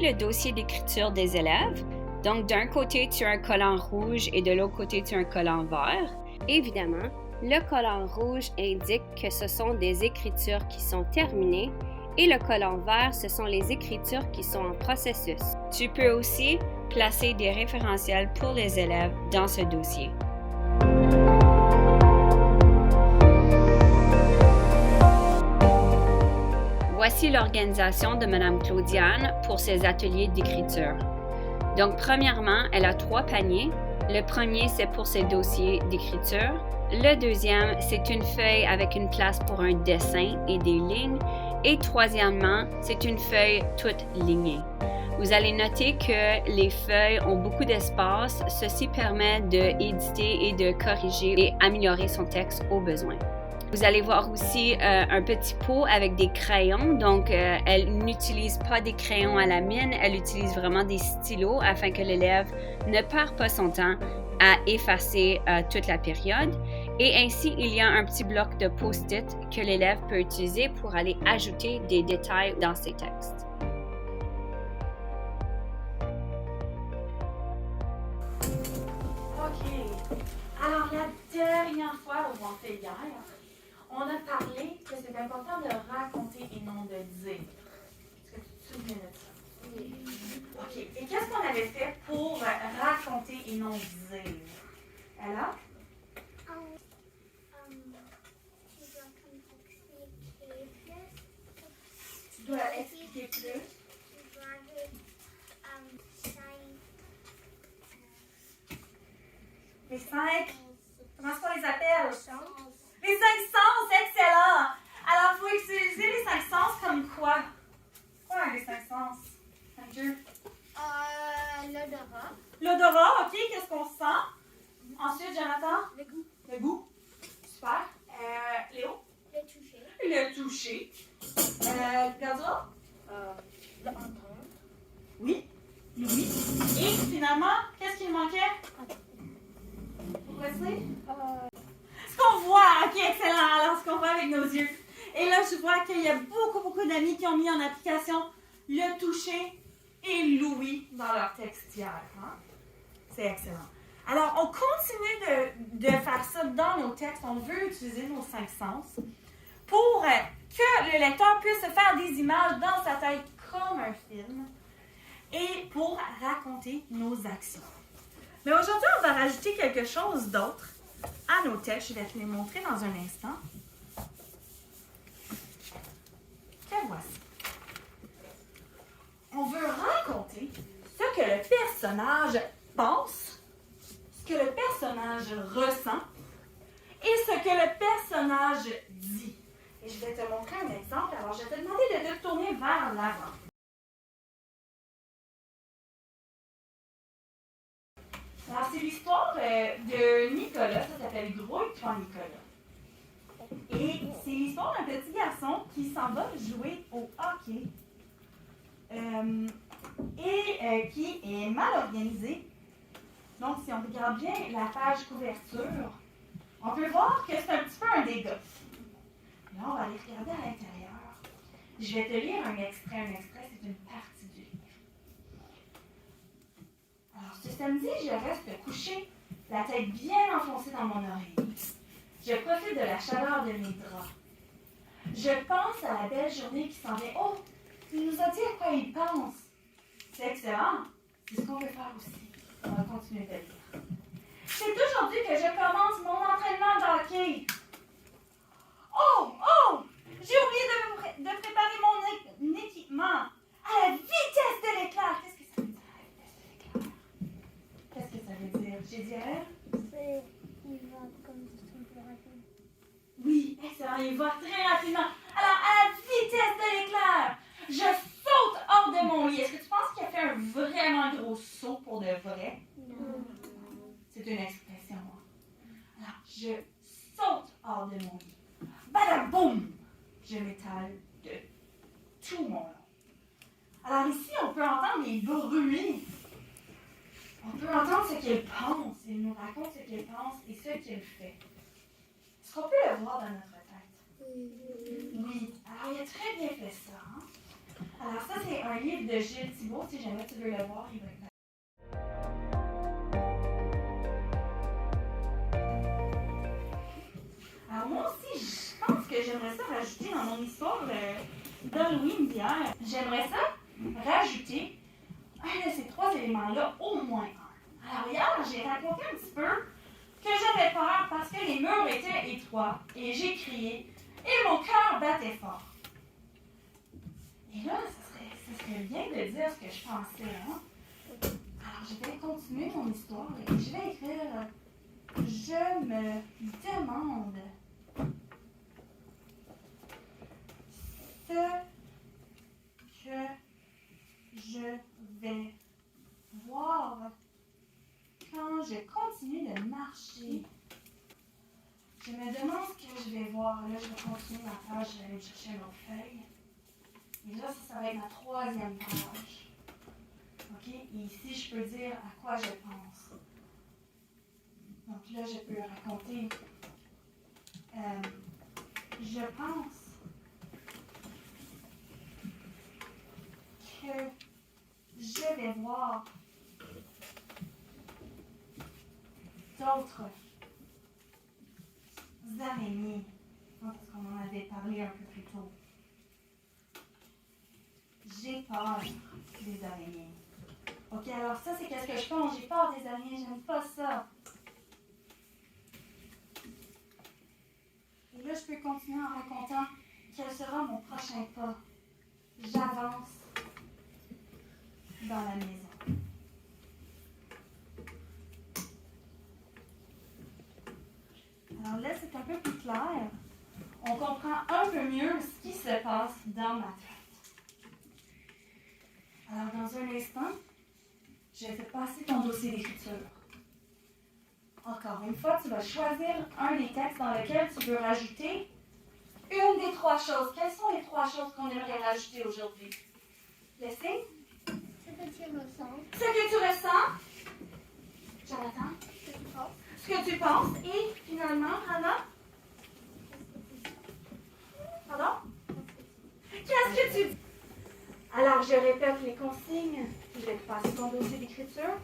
le dossier d'écriture des élèves. Donc, d'un côté, tu as un collant rouge et de l'autre côté, tu as un collant vert. Évidemment, le collant rouge indique que ce sont des écritures qui sont terminées et le collant vert, ce sont les écritures qui sont en processus. Tu peux aussi placer des référentiels pour les élèves dans ce dossier. Voici l'organisation de Mme Claudiane pour ses ateliers d'écriture. Donc, premièrement, elle a 3 paniers. Le premier, c'est pour ses dossiers d'écriture. Le deuxième, c'est une feuille avec une place pour un dessin et des lignes. Et troisièmement, c'est une feuille toute lignée. Vous allez noter que les feuilles ont beaucoup d'espace. Ceci permet d'éditer et de corriger et améliorer son texte au besoin. Vous allez voir aussi un petit pot avec des crayons. Donc, elle n'utilise pas des crayons à la mine, elle utilise vraiment des stylos afin que l'élève ne perd pas son temps à effacer toute la période. Et ainsi, il y a un petit bloc de post-it que l'élève peut utiliser pour aller ajouter des détails dans ses textes. OK. Alors, la dernière fois, on en fait hier, on a parlé que c'est important de raconter et non de dire. Est-ce que tu te souviens de ça? Oui. OK. Et qu'est-ce qu'on avait fait pour raconter et non dire? Ella? Tu dois expliquer plus. Les 5. Comment est-ce qu'on les appelle? Les 5 sens, excellent! Alors, il faut utiliser les 5 sens comme quoi? Quoi, les 5 sens? Andrew? L'odorat. L'odorat, OK, qu'est-ce qu'on sent? Ensuite, Jonathan? Le goût. Le goût. Super. Léo? Le toucher. Le toucher. Gardua? L'entendre. Oui. Oui. Et finalement, qu'est-ce qu'il manquait? Pour Wesley? Ce qu'on voit, ok, excellent. Alors, ce qu'on voit avec nos yeux. Et là, je vois qu'il y a beaucoup d'amis qui ont mis en application le toucher et l'ouïe dans leur texte hier. Hein? C'est excellent. Alors, on continue de faire ça dans nos textes. On veut utiliser nos 5 sens pour que le lecteur puisse se faire des images dans sa tête comme un film et pour raconter nos actions. Mais aujourd'hui, on va rajouter quelque chose d'autre à nos textes. Je vais te les montrer dans un instant. Que voici. On veut raconter ce que le personnage pense, ce que le personnage ressent et ce que le personnage dit. Et je vais te montrer un exemple. Alors, je vais te demander de te tourner vers l'avant. Alors, c'est l'histoire de Nicolas, ça s'appelle Gros et Grand Nicolas. Et c'est l'histoire d'un petit garçon qui s'en va jouer au hockey et qui est mal organisé. Donc, si on regarde bien la page couverture, on peut voir que c'est un petit peu un dégât. Là, on va aller regarder à l'intérieur. Je vais te lire un extrait, c'est une partie du livre. Alors, ce samedi, je reste couché, la tête bien enfoncée dans mon oreille. Je profite de la chaleur de mes draps. Je pense à la belle journée qui s'en vient. Oh, il nous a dit à quoi il pense. C'est excellent. C'est ce qu'on veut faire aussi. On va continuer de lire. C'est aujourd'hui que je commence mon entraînement de hockey. Oh! J'ai oublié de préparer mon équipement à la vitesse de l'éclair. Qu'est-ce que ça veut dire, à la vitesse de l'éclair? Qu'est-ce que ça veut dire? J'ai dit à elle? C'est. Il va comme ça plus rapide. Oui, excellent. Il va très rapidement. Alors, à la vitesse de l'éclair, je saute hors de mon lit. Est-ce que tu penses qu'il a fait un vraiment gros saut pour de vrai? Non. C'est une expression. Alors, je saute hors de mon lit. Badaboum! Je m'étale de tout mon long. Alors ici, on peut entendre les bruits. On peut entendre ce qu'il pense. Il nous raconte ce qu'il pense et ce qu'il fait. Est-ce qu'on peut le voir dans notre tête? Oui. Alors, il a très bien fait ça. Hein? Alors ça, c'est un livre de Gilles Thibault. Si jamais tu veux le voir, il va être là. Alors moi aussi, je pense que j'aimerais ça rajouter dans mon histoire d'Halloween d'hier. J'aimerais ça rajouter un de ces trois éléments-là, au moins un. Alors hier, j'ai raconté un petit peu que j'avais peur parce que les murs étaient étroits et j'ai crié et mon cœur battait fort. Et là, ça serait bien de dire ce que je pensais. Hein? Alors je vais continuer mon histoire et je vais écrire « Je me demande ce que je vais voir quand je continue de marcher. Je me demande ce que je vais voir. Là, je vais continuer ma page, je vais aller chercher une autre feuille. Et là, ça va être ma troisième page. OK? Et ici, je peux dire à quoi je pense. Donc là, je peux raconter. Je pense que je vais voir d'autres araignées. Parce qu'on en avait parlé un peu plus tôt. J'ai peur des araignées. OK, alors ça, c'est qu'est-ce que je pense? J'ai peur des araignées, j'aime pas ça. Et là, je peux continuer en racontant quel sera mon prochain pas. J'avance dans la maison. Alors là, c'est un peu plus clair. On comprend un peu mieux ce qui se passe dans ma tête. Alors, dans un instant, je vais te passer ton dossier d'écriture. Encore une fois, tu vas choisir un des textes dans lequel tu veux rajouter une des trois choses. Quelles sont les trois choses qu'on aimerait rajouter aujourd'hui? Laissez. Ce que tu ressens. Ce que tu ressens. Jonathan. Ce que tu penses. Ce que tu penses. Et finalement, Hannah. Pardon? Qu'est-ce que tu dis? Alors, je répète les consignes. Je vais te passer ton dossier d'écriture.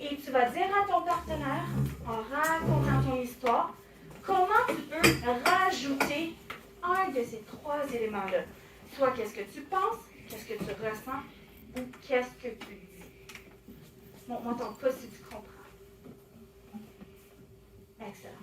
Et tu vas dire à ton partenaire, en racontant ton histoire, comment tu peux rajouter un de ces trois éléments-là. Soit qu'est-ce que tu penses, qu'est-ce que tu ressens, ou qu'est-ce que tu dis. Montre-moi ton pouce si tu comprends. Excellent.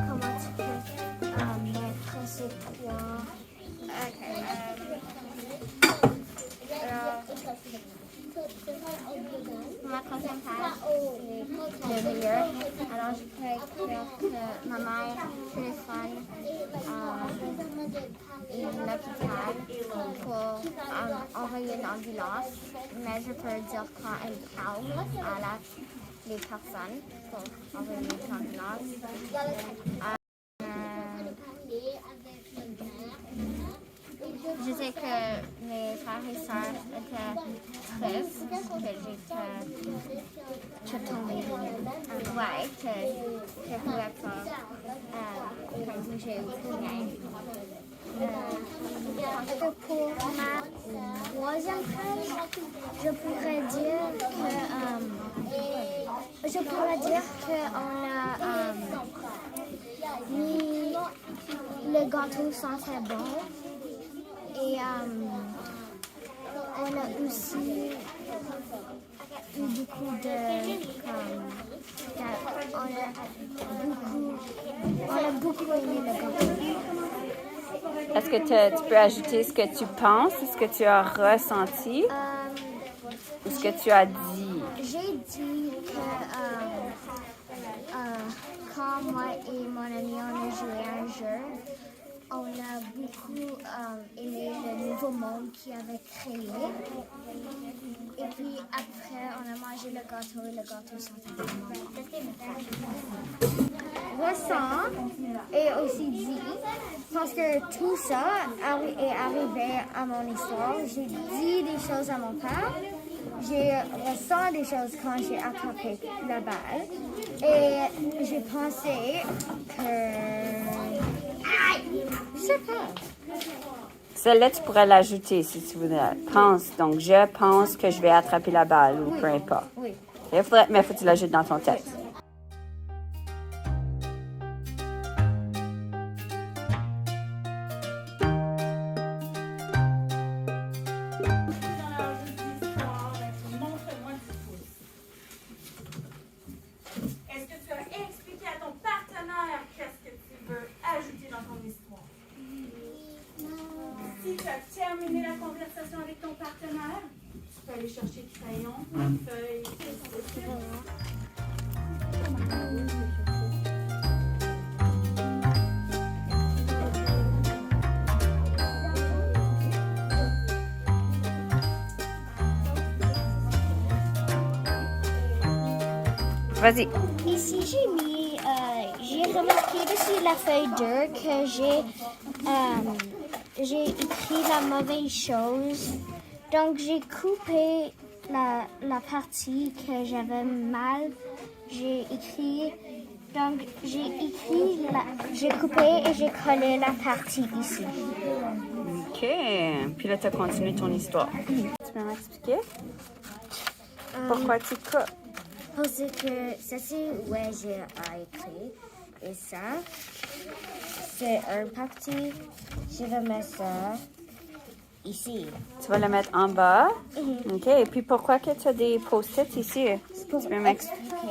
Comment tu peux mettre ces trois? Ma troisième page, c'est le milieu. Alors, je peux écrire que ma mère téléphone l'hôpital pour envoyer une ambulance. Mais je peux dire quand elle parle à les personnes pour envoyer une ambulance. Je sais que mes frères et sœurs étaient tristes, que j'étais tombée. Ouais, que je pouvais pas comme bouger ou rien. Parce que pour ma troisième page, je pourrais dire qu'on a mis le gâteau sentait bon. Et on a aussi eu beaucoup on a beaucoup aimé le gâteau. Est-ce que tu peux ajouter ce que tu penses, ce que tu as ressenti ou ce que tu as dit? J'ai dit que quand moi et mon ami on a joué à un jeu, on a beaucoup aimé le nouveau monde qu'il avait créé. Et puis après, on a mangé le gâteau et le gâteau sentait vraiment bon. Ressent et aussi dit, parce que tout ça est arrivé à mon histoire. J'ai dit des choses à mon père j'ai ressenti des choses quand j'ai attrapé la balle. Et j'ai pensé que... Je sais pas. Celle-là, tu pourrais l'ajouter si tu voudrais. Pense. Donc, je pense que je vais attraper la balle ou peu importe. Oui. Mais il faut que tu l'ajoutes dans ton texte. Dans leur jeu d'histoire, montre-moi du pouce. Est-ce que tu as expliqué à ton partenaire qu'est-ce que tu veux ajouter dans ton histoire? Si tu as terminé la conversation avec ton partenaire, tu peux aller chercher crayon, feuille, etc. Vas-y. Ici, j'ai remarqué dessus la feuille 2 que j'ai écrit la mauvaise chose. Donc, j'ai coupé la partie que j'avais mal. J'ai coupé et j'ai collé la partie ici. OK. Puis là, tu as continué ton histoire. Tu peux m'expliquer? Pourquoi tu coupes? Parce que ça, c'est où j'ai écrit. Et ça, c'est un partie. Je vais mettre ça ici. Tu vas le mettre en bas. OK. Et puis, pourquoi que tu as des post-it ici? Pour Tu peux m'expliquer? expliquer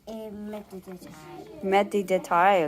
et mettre des détails. Mettre des détails,